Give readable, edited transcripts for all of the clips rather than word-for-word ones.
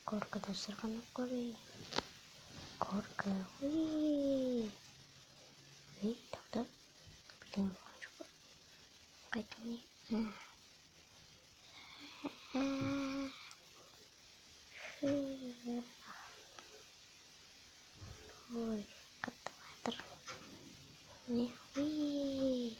Korku dasarkan kori. Korku, wih, tak bikin coba kayak gini. Wih, kata meter nih, wih,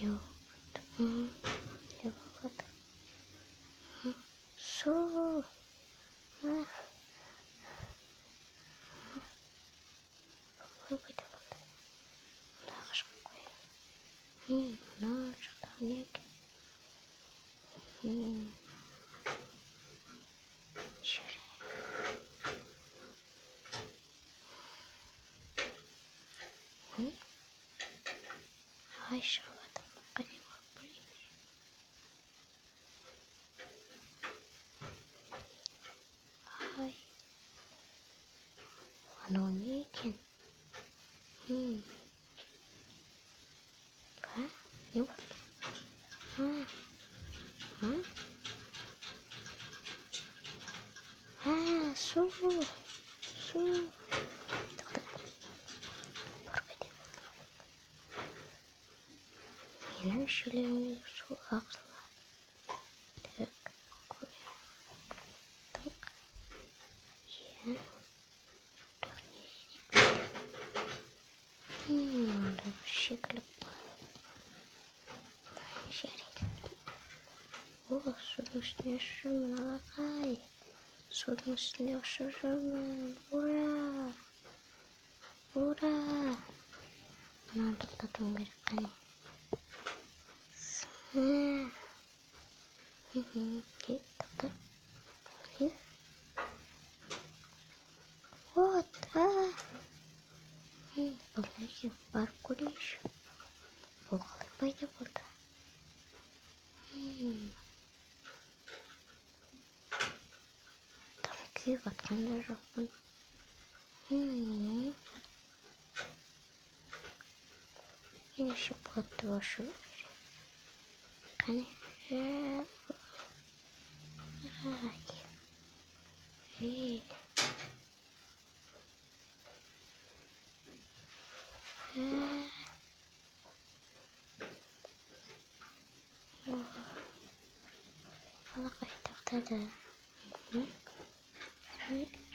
yuk, yuk, so, benar sekali. Hai sahabat, makanya mau beli. Hai, ano nikin? Hah? Yuk. So. Yine şöyle su akla. Tak. Ya. Ada şekil. Oh, sudah selesai menalakai. Sudah selesai. Ura. Nah, kita tunggu kan. Kita what? Polisi parkulis. Boleh banyak boleh. Tapi kan darahkan. Ini seperti wasu. Kan ya. Malah kayak tak ada.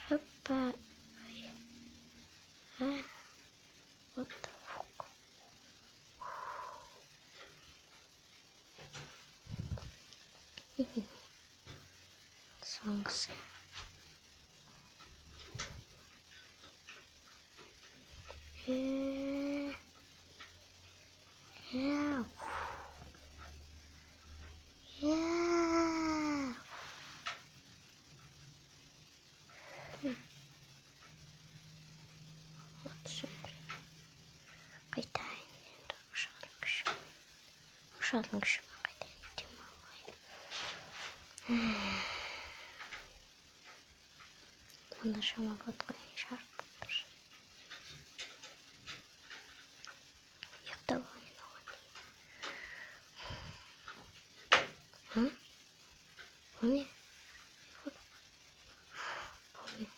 Apa? What the fuck? Songs. Yeah. What's it? Kaitain Şalmış kaitain Bunda sama kotkaya şartlar. Yapta oyun Bu ne?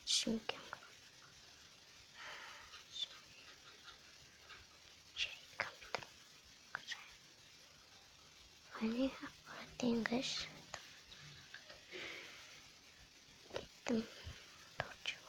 Şimdi Hani apa guys? Gittim. Torcu.